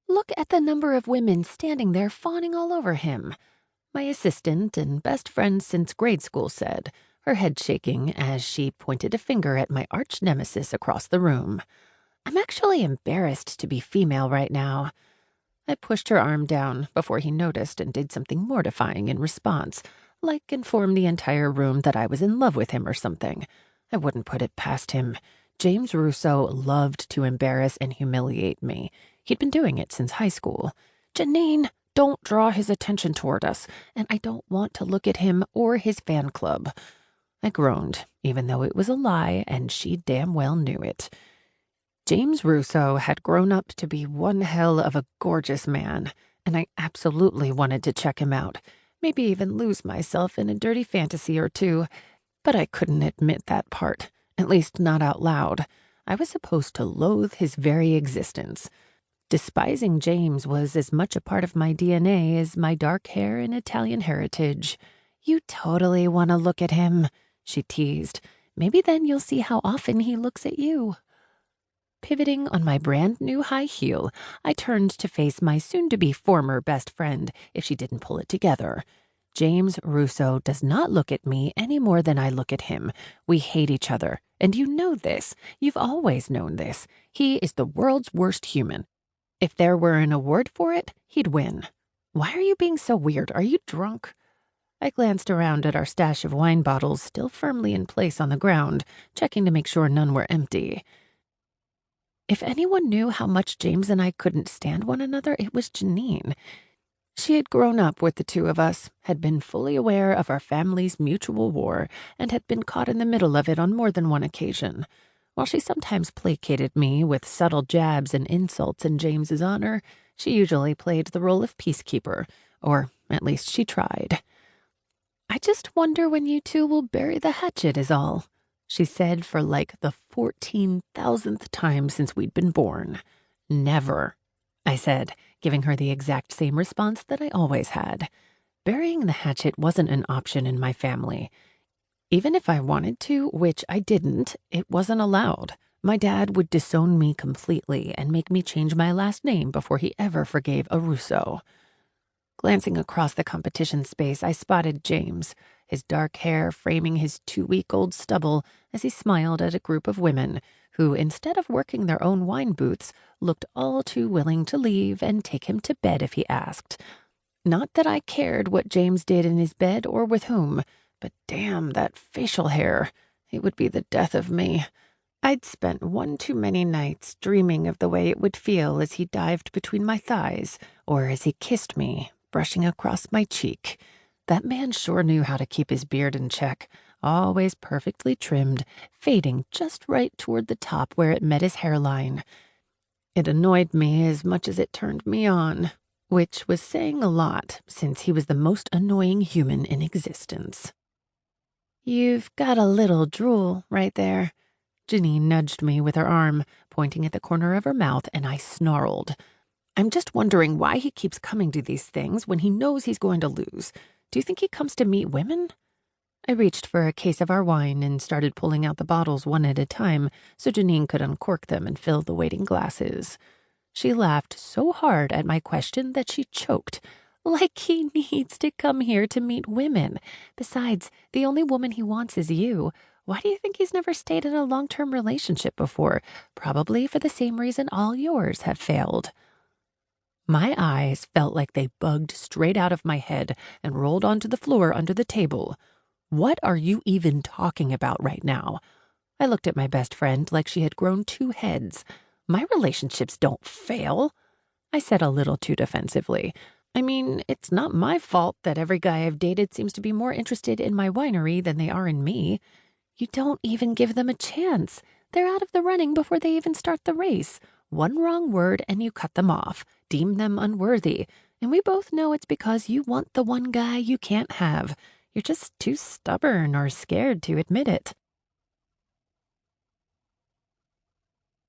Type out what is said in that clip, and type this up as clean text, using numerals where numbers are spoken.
Look at the number of women standing there fawning all over him, my assistant and best friend since grade school said, her head shaking as she pointed a finger at my arch nemesis across the room. I'm actually embarrassed to be female right now. I pushed her arm down before he noticed and did something mortifying in response, like inform the entire room that I was in love with him or something. I wouldn't put it past him. James Russo loved to embarrass and humiliate me. He'd been doing it since high school. Janine, don't draw his attention toward us, and I don't want to look at him or his fan club. I groaned, even though it was a lie, and she damn well knew it. James Russo had grown up to be one hell of a gorgeous man, and I absolutely wanted to check him out, maybe even lose myself in a dirty fantasy or two. But I couldn't admit that part, at least not out loud. I was supposed to loathe his very existence. Despising James was as much a part of my DNA as my dark hair and Italian heritage. You totally want to look at him, she teased. Maybe then you'll see how often he looks at you. Pivoting on my brand new high heel, I turned to face my soon-to-be former best friend if she didn't pull it together. James Russo does not look at me any more than I look at him. We hate each other, and you know this. You've always known this. He is the world's worst human. If there were an award for it, he'd win. Why are you being so weird? Are you drunk? I glanced around at our stash of wine bottles still firmly in place on the ground, checking to make sure none were empty. If anyone knew how much James and I couldn't stand one another, it was Janine. She had grown up with the two of us, had been fully aware of our family's mutual war, and had been caught in the middle of it on more than one occasion. While she sometimes placated me with subtle jabs and insults in James's honor, she usually played the role of peacekeeper, or at least she tried. I just wonder when you two will bury the hatchet is all, she said for like the 14,000th time since we'd been born. Never, I said, giving her the exact same response that I always had. Burying the hatchet wasn't an option in my family. Even if I wanted to, which I didn't, it wasn't allowed. My dad would disown me completely and make me change my last name before he ever forgave a Russo. Glancing across the competition space, I spotted James, his dark hair framing his 2-week-old stubble as he smiled at a group of women who, instead of working their own wine booths, looked all too willing to leave and take him to bed if he asked. Not that I cared what James did in his bed or with whom, but damn that facial hair. It would be the death of me. I'd spent one too many nights dreaming of the way it would feel as he dived between my thighs or as he kissed me, brushing across my cheek. That man sure knew how to keep his beard in check, always perfectly trimmed, fading just right toward the top where it met his hairline. It annoyed me as much as it turned me on, which was saying a lot since he was the most annoying human in existence. You've got a little drool right there. Janine nudged me with her arm, pointing at the corner of her mouth, and I snarled. I'm just wondering why he keeps coming to these things when he knows he's going to lose. Do you think he comes to meet women? I reached for a case of our wine and started pulling out the bottles one at a time so Janine could uncork them and fill the waiting glasses. She laughed so hard at my question that she choked. Like he needs to come here to meet women. Besides, the only woman he wants is you. Why do you think he's never stayed in a long-term relationship before? Probably for the same reason all yours have failed. My eyes felt like they bugged straight out of my head and rolled onto the floor under the table. What are you even talking about right now? I looked at my best friend like she had grown 2 heads. My relationships don't fail, I said a little too defensively. I mean, it's not my fault that every guy I've dated seems to be more interested in my winery than they are in me. You don't even give them a chance. They're out of the running before they even start the race. One wrong word and you cut them off, deem them unworthy. And we both know it's because you want the one guy you can't have. You're just too stubborn or scared to admit it.